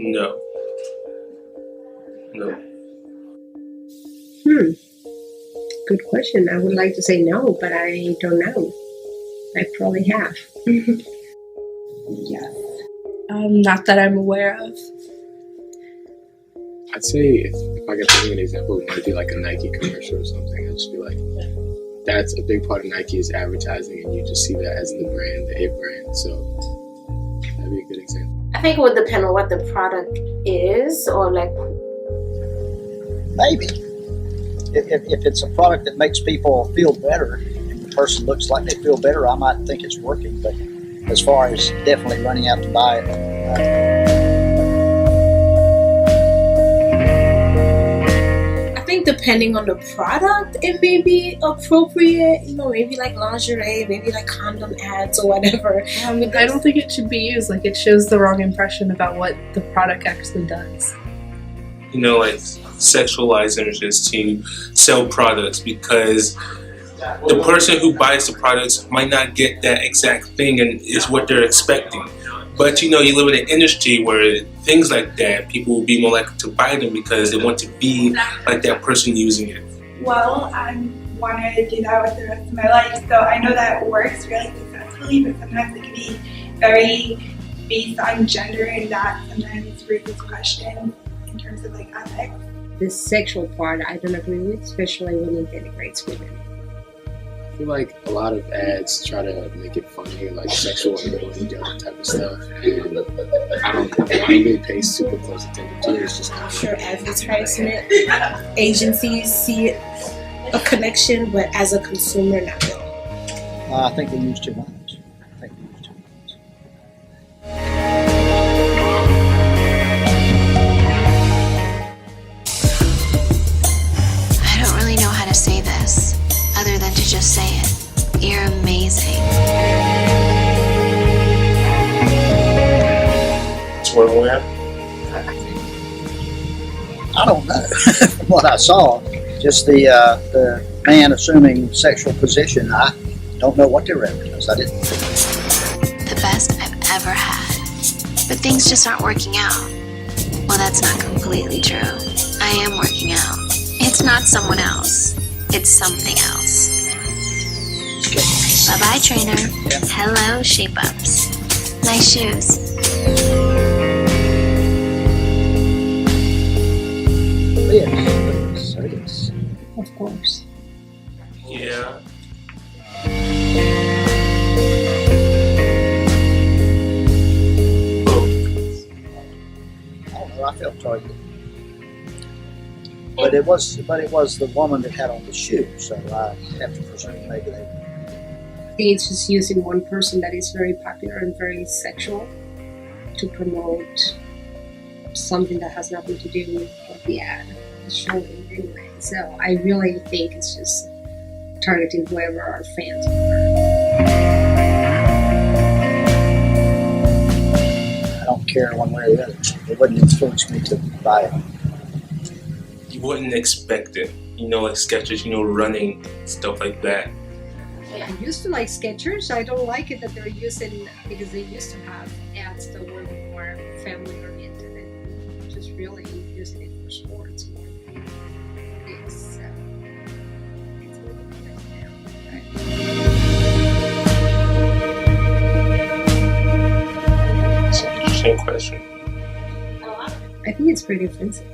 No. No. Good question. I would like to say no, but I don't know. I probably have. Yes. Not that I'm aware of. I'd say if I could think of an example, it might be like a Nike commercial or something. I'd just be like, that's a big part of Nike is advertising, and you just see that as the brand, the it brand. So that'd be a good example. I think it would depend on what the product is, or like. Maybe. If it's a product that makes people feel better and the person looks like they feel better, I might think it's working. But as far as definitely running out to buy it, I think depending on the product, it may be appropriate. Maybe like lingerie, maybe like condom ads or whatever. I don't think it should be used. Like, it shows the wrong impression about what the product actually does. Like sexualize images to sell products, because the person who buys the products might not get that exact thing and is what they're expecting. But you live in an industry where things like that, people will be more likely to buy them because they want to be like that person using it. Well, I want to do that with the rest of my life, so I know that works really successfully, but sometimes it can be very based on gender, and that sometimes raises questions in terms of like ethics. The sexual part, I don't agree with, especially when it denigrates women. I feel like a lot of ads try to make it funny, like sexual indulgence type of stuff. And I don't really pay super close attention to it. It's just kind of Sure, advertisement agencies see a connection, but as a consumer, not really. I think they use too much. I don't really know how to say this, other than to just say it. You're amazing. I don't know. From what I saw, just the man assuming sexual position, I don't know what they referenced. I didn't. The best I've ever had. But things just aren't working out. Well, that's not completely true. I am working out. It's not someone else. It's something else. Bye-bye, trainer. Hello, shape-ups. Nice shoes. Yes. Of course. Yeah. I don't know. I felt targeted. But it was the woman that had on the shoe, so I have to presume maybe they. I think it's just using one person that is very popular and very sexual to promote something that has nothing to do with what the ad is showing anyway. So I really think it's just targeting whoever our fans are. I don't care one way or the other. It wouldn't influence me to buy it. You wouldn't expect it. Like Skechers, running, stuff like that. I used to like Skechers. I don't like it that they're using, because they used to have ads that were more family oriented and just really using it for sports more than it is. So it's a little bit now. It's an interesting question. I think it's pretty offensive.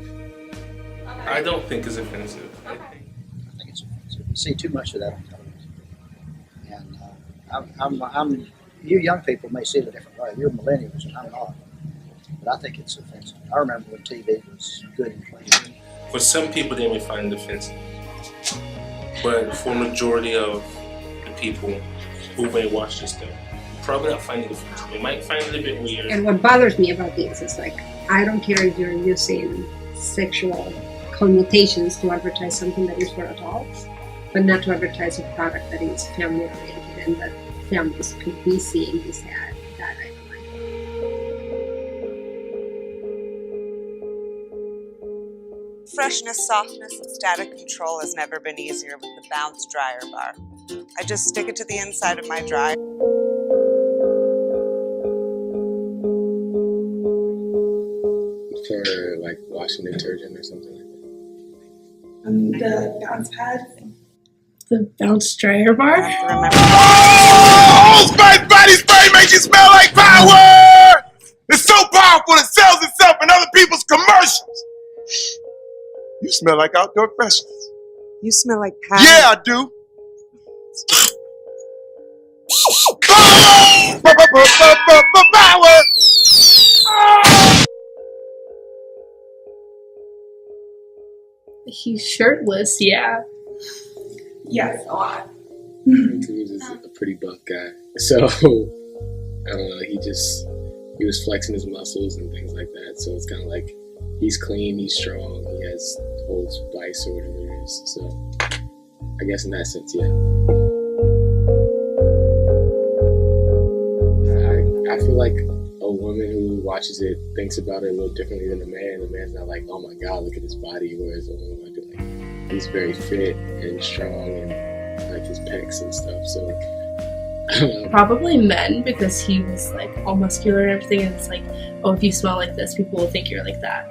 I don't think it's offensive. I think it's offensive. You see too much of that on television. And I'm you young people may see it a different way. You're millennials and I'm not. But I think it's offensive. I remember when TV was good and clean. For some people, they may find it offensive. But for a majority of the people who may watch this thing, probably not find it offensive. They might find it a bit weird. And what bothers me about this is, like, I don't care if you're using sexual connotations to advertise something that is for adults, but not to advertise a product that is family oriented and that families could be seeing this ad. That I don't like. Freshness, softness, and static control has never been easier with the Bounce Dryer Bar. I just stick it to the inside of my dryer. washing detergent or something like that. The bounce pads. The bounce dryer bar? Oh, Spice Body Spray makes you smell like power! It's so powerful it sells itself in other people's commercials. You smell like outdoor freshness. You smell like power. Yeah, I do. Power! He's shirtless, yeah. Yes, a lot. He was a pretty buff guy. So, I don't know, he was flexing his muscles and things like that. So it's kind of like, he's clean, he's strong, he holds vice or whatever it is. So, I guess in that sense, yeah. I feel like a woman who watches it thinks about it a little differently than a man. The man's not like, oh my God, look at his body. Whereas a woman might be like, he's very fit and strong and like his pecs and stuff. So, I don't know. Probably men, because he was like all muscular and everything, and it's like, oh, if you smell like this, people will think you're like that.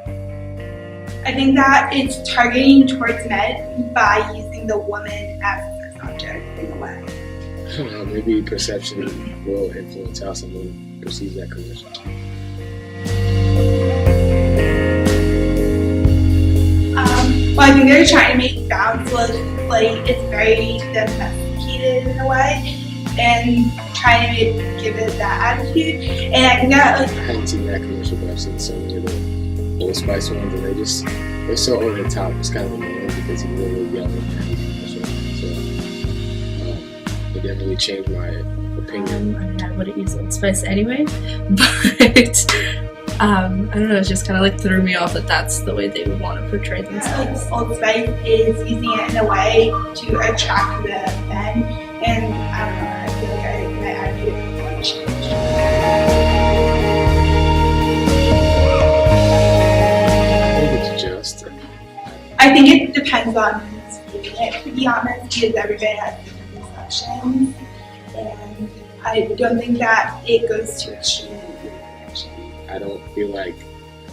I think that it's targeting towards men by using the woman as a sex object in a way. I don't know, maybe perception will influence how someone perceives that commercial. Well, I think they're trying to make bounce look like it's very domesticated in a way, and trying to give it that attitude. And I think that I haven't seen that commercial, but I've seen so many of the Old Spice ones, and they're so over the top. It's kind of annoying because he's really young and commercial. So it didn't really change my opinion. I mean, I wouldn't use Old Spice anyway, but I don't know, it just kind of like threw me off that that's the way they would want to portray themselves. Old Spice is using it in a way to attract the men, and I don't know, I feel like my attitude would change. I think it depends on who's reading it, to be honest, because everybody has different perceptions, and I don't think that it goes to extreme direction. I don't feel like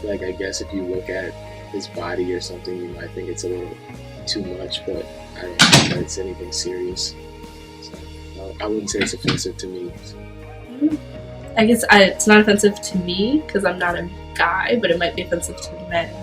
I guess if you look at his body or something, you might think it's a little too much, but I don't think that it's anything serious. So I wouldn't say it's offensive to me. I guess it's not offensive to me because I'm not a guy, but it might be offensive to men.